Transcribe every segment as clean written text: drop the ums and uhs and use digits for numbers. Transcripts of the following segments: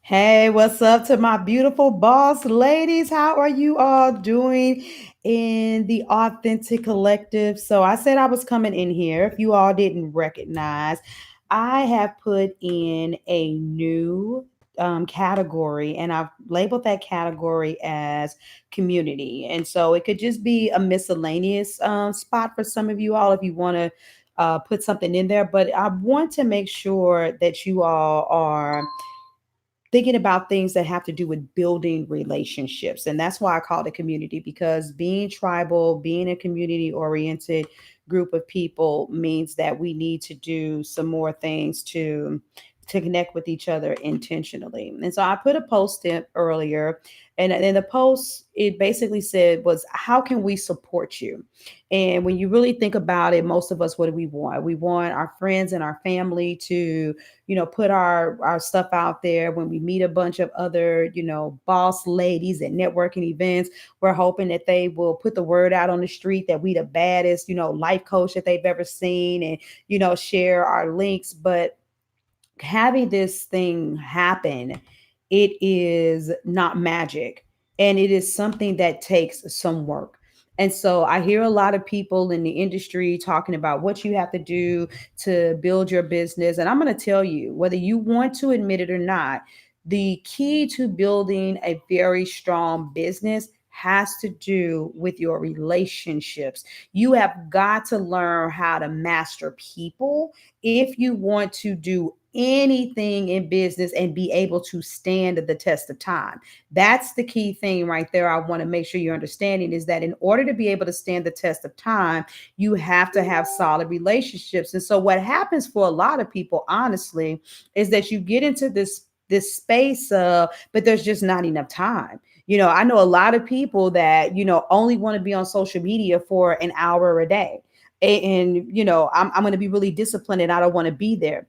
Hey, what's up to my beautiful boss ladies? How are you all doing in the Authentic Collective? So, I said I was coming in here. If you all didn't recognize, I have put in a new category and I've labeled that category as community. And so, it could just be a miscellaneous spot for some of you all if you want to put something in there. But I want to make sure that you all are thinking about things that have to do with building relationships. And that's why I call it a community, because being tribal, being a community oriented group of people means that we need to do some more things to connect with each other intentionally. And so I put a post in earlier, and in the post it basically said was, how can we support you? And when you really think about it, most of us, what do we want? We want our friends and our family to, put our stuff out there. When we meet a bunch of other, boss ladies at networking events, we're hoping that they will put the word out on the street that we the baddest, life coach that they've ever seen, and share our links. But having this thing happen, it is not magic, and it is something that takes some work. And so I hear a lot of people in the industry talking about what you have to do to build your business. And I'm going to tell you, whether you want to admit it or not, the key to building a very strong business has to do with your relationships. You have got to learn how to master people if you want to do anything in business and be able to stand the test of time. That's the key thing right there. I want to make sure you're understanding is that in order to be able to stand the test of time, you have to have solid relationships. And so what happens for a lot of people, honestly, is that you get into this space of, but there's just not enough time. I know a lot of people that, only want to be on social media for an hour a day. And I'm going to be really disciplined and I don't want to be there.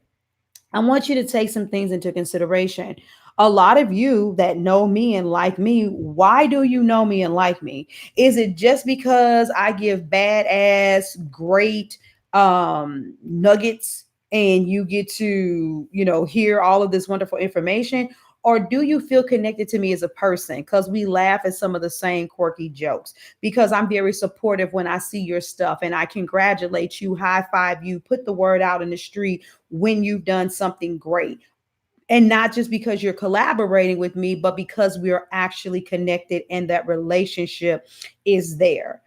I want you to take some things into consideration. A lot of you that know me and like me, why do you know me and like me? Is it just because I give badass, great nuggets and you get to, hear all of this wonderful information? Or do you feel connected to me as a person? Because we laugh at some of the same quirky jokes. Because I'm very supportive when I see your stuff and I congratulate you, high five you, put the word out in the street when you've done something great. And not just because you're collaborating with me, but because we're actually connected and that relationship is there.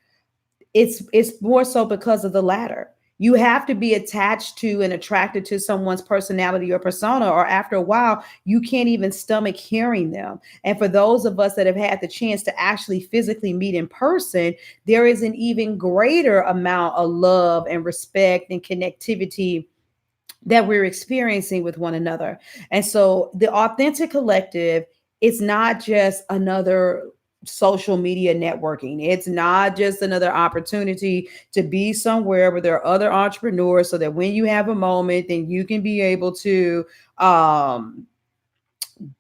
It's more so because of the latter. You have to be attached to and attracted to someone's personality or persona, or after a while you can't even stomach hearing them. And for those of us that have had the chance to actually physically meet in person, there is an even greater amount of love and respect and connectivity that we're experiencing with one another. And so the Authentic Collective, it's not just another social media networking. It's not just another opportunity to be somewhere where there are other entrepreneurs so that when you have a moment, then you can be able um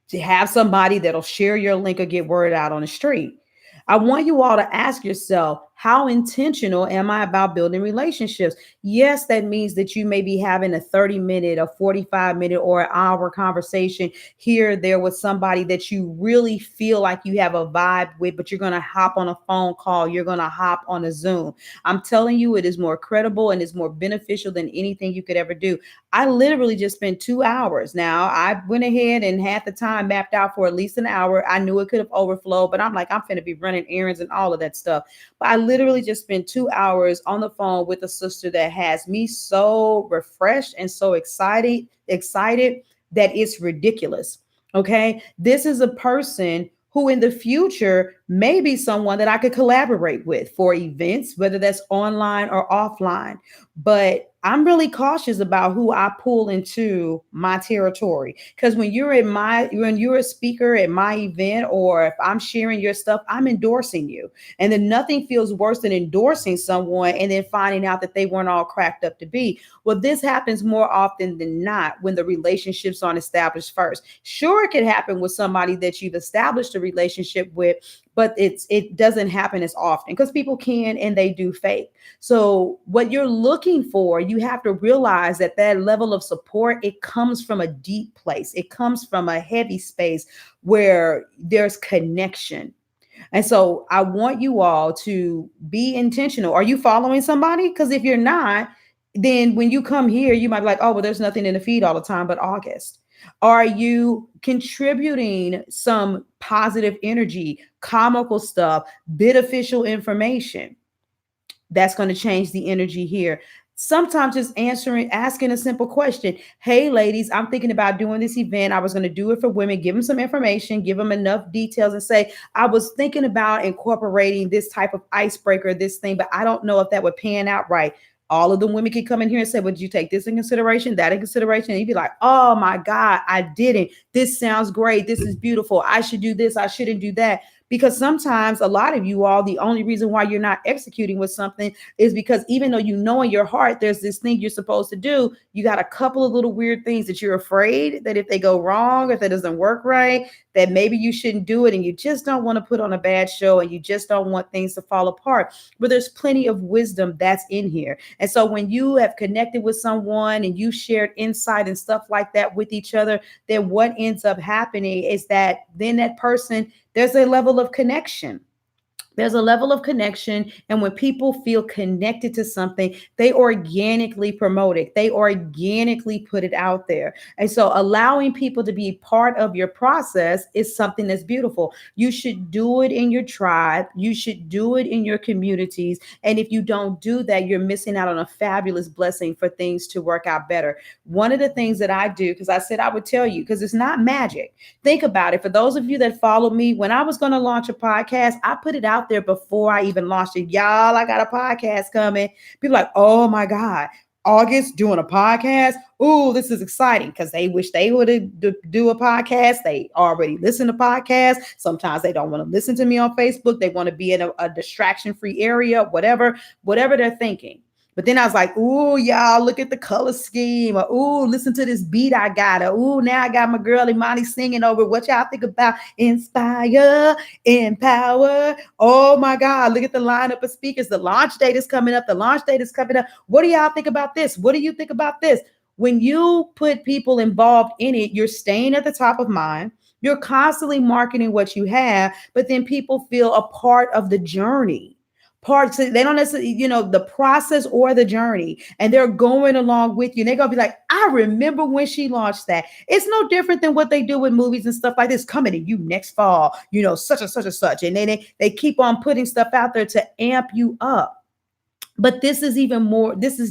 to have somebody that'll share your link or get word out on the street. I want you all to ask yourself, how intentional am I about building relationships? Yes, that means that you may be having a 30-minute, a 45-minute, or an hour conversation here or there with somebody that you really feel like you have a vibe with, but you're going to hop on a phone call, you're going to hop on a Zoom. I'm telling you, it is more credible and is more beneficial than anything you could ever do. I literally just spent 2 hours. Now, I went ahead and had the time mapped out for at least an hour. I knew it could have overflowed, but I'm like, I'm finna be running errands and all of that stuff. But I literally just spent 2 hours on the phone with a sister that has me so refreshed and so excited that it's ridiculous. Okay. This is a person who in the future may be someone that I could collaborate with for events, whether that's online or offline. But I'm really cautious about who I pull into my territory. Because when you're a speaker at my event, or if I'm sharing your stuff, I'm endorsing you. And then nothing feels worse than endorsing someone and then finding out that they weren't all cracked up to be. Well, this happens more often than not when the relationships aren't established first. Sure, it could happen with somebody that you've established a relationship with, but it doesn't happen as often because people can and they do fake. So what you're looking for, you have to realize that that level of support, it comes from a deep place. It comes from a heavy space where there's connection. And so I want you all to be intentional. Are you following somebody? Because if you're not, then when you come here, you might be like, oh, well, there's nothing in the feed all the time but August. Are you contributing some positive energy, comical stuff, beneficial information? That's going to change the energy here. Sometimes just asking a simple question. Hey, ladies, I'm thinking about doing this event. I was going to do it for women. Give them some information, give them enough details, and say, I was thinking about incorporating this type of icebreaker, this thing, but I don't know if that would pan out right. All of the women can come in here and say, well, did you take this in consideration, that in consideration? And you'd be like, oh my God, I didn't. This sounds great. This is beautiful. I should do this. I shouldn't do that. Because sometimes a lot of you all, the only reason why you're not executing with something is because even though you know in your heart there's this thing you're supposed to do, you got a couple of little weird things that you're afraid that if they go wrong, if it doesn't work right, that maybe you shouldn't do it. And you just don't want to put on a bad show and you just don't want things to fall apart. But there's plenty of wisdom that's in here. And so when you have connected with someone and you shared insight and stuff like that with each other, then what ends up happening is that then that person, there's a level of connection. There's a level of connection. And when people feel connected to something, they organically promote it. They organically put it out there. And so allowing people to be part of your process is something that's beautiful. You should do it in your tribe. You should do it in your communities. And if you don't do that, you're missing out on a fabulous blessing for things to work out better. One of the things that I do, because I said I would tell you, because it's not magic. Think about it. For those of you that follow me, when I was going to launch a podcast, I put it out there before I even launched it. Y'all, I got a podcast coming. People like, oh my God, August doing a podcast. Oh, this is exciting because they wish they would do a podcast. They already listen to podcasts. Sometimes they don't want to listen to me on Facebook. They want to be in a distraction-free area, whatever they're thinking. But then I was like, ooh, y'all, look at the color scheme. Or, ooh, listen to this beat I got. Or, ooh, now I got my girl Imani singing over. What y'all think about inspire, empower? Oh, my God, look at the lineup of speakers. The launch date is coming up. What do y'all think about this? What do you think about this? When you put people involved in it, you're staying at the top of mind. You're constantly marketing what you have, but then people feel a part of the journey. Parts they don't necessarily, the process or the journey, and they're going along with you. And they're gonna be like, I remember when she launched that. It's no different than what they do with movies and stuff like this. Coming to you next fall, such and such and such. And then they keep on putting stuff out there to amp you up. But this is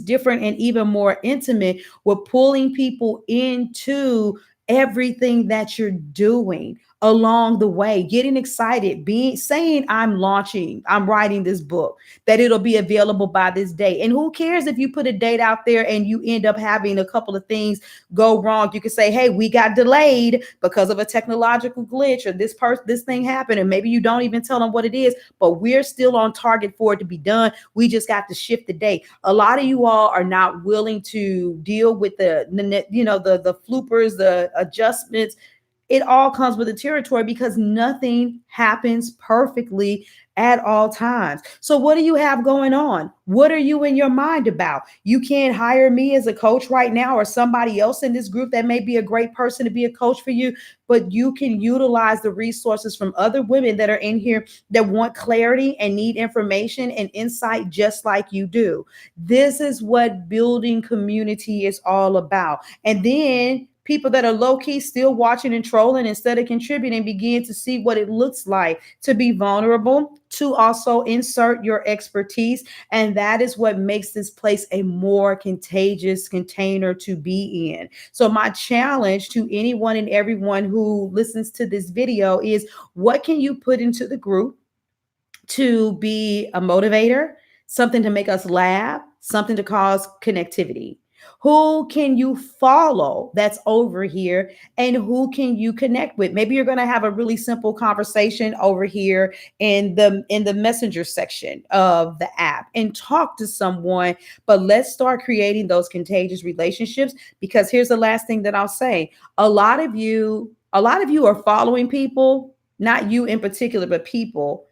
different and even more intimate with pulling people into everything that you're doing along the way, getting excited, saying, I'm writing this book, that it'll be available by this date. And who cares if you put a date out there and you end up having a couple of things go wrong? You can say, hey, we got delayed because of a technological glitch, or this thing happened, and maybe you don't even tell them what it is, but we're still on target for it to be done. We just got to shift the date. A lot of you all are not willing to deal with the floopers, the adjustments. It all comes with the territory because nothing happens perfectly at all times. So what do you have going on? What are you in your mind about? You can't hire me as a coach right now, or somebody else in this group that may be a great person to be a coach for you, but you can utilize the resources from other women that are in here that want clarity and need information and insight just like you do. This is what building community is all about. And then people that are low-key still watching and trolling instead of contributing begin to see what it looks like to be vulnerable, to also insert your expertise. And that is what makes this place a more contagious container to be in. So my challenge to anyone and everyone who listens to this video is, what can you put into the group to be a motivator, something to make us laugh, something to cause connectivity? Who can you follow that's over here, and who can you connect with? Maybe you're going to have a really simple conversation over here in the messenger section of the app and talk to someone, but let's start creating those contagious relationships. Because here's the last thing that I'll say. A lot of you are following people not you in particular, but people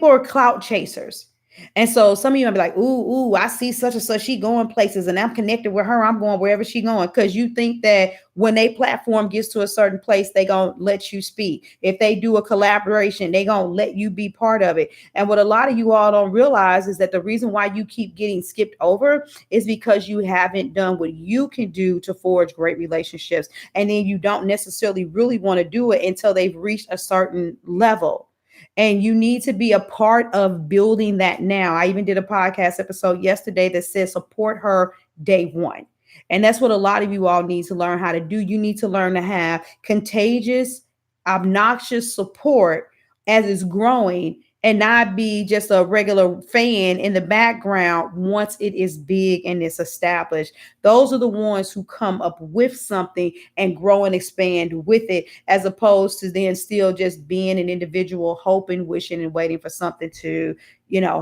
are clout chasers. And so some of you might be like, ooh, I see such and such, she going places and I'm connected with her. I'm going wherever she going. Cause you think that when a platform gets to a certain place, they gonna let you speak. If they do a collaboration, they gonna let you be part of it. And what a lot of you all don't realize is that the reason why you keep getting skipped over is because you haven't done what you can do to forge great relationships. And then you don't necessarily really want to do it until they've reached a certain level. And you need to be a part of building that now. I even did a podcast episode yesterday that says support her day one. And that's what a lot of you all need to learn how to do. You need to learn to have contagious, obnoxious support as it's growing and not be just a regular fan in the background once it is big and it's established. Those are the ones who come up with something and grow and expand with it, as opposed to then still just being an individual, hoping, wishing, and waiting for something to,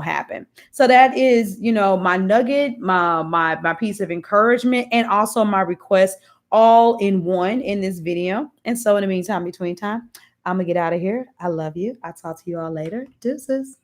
happen. So that is, my nugget, my piece of encouragement, and also my request all in one in this video. And so in the meantime, between time, I'm gonna get out of here. I love you. I'll talk to you all later. Deuces.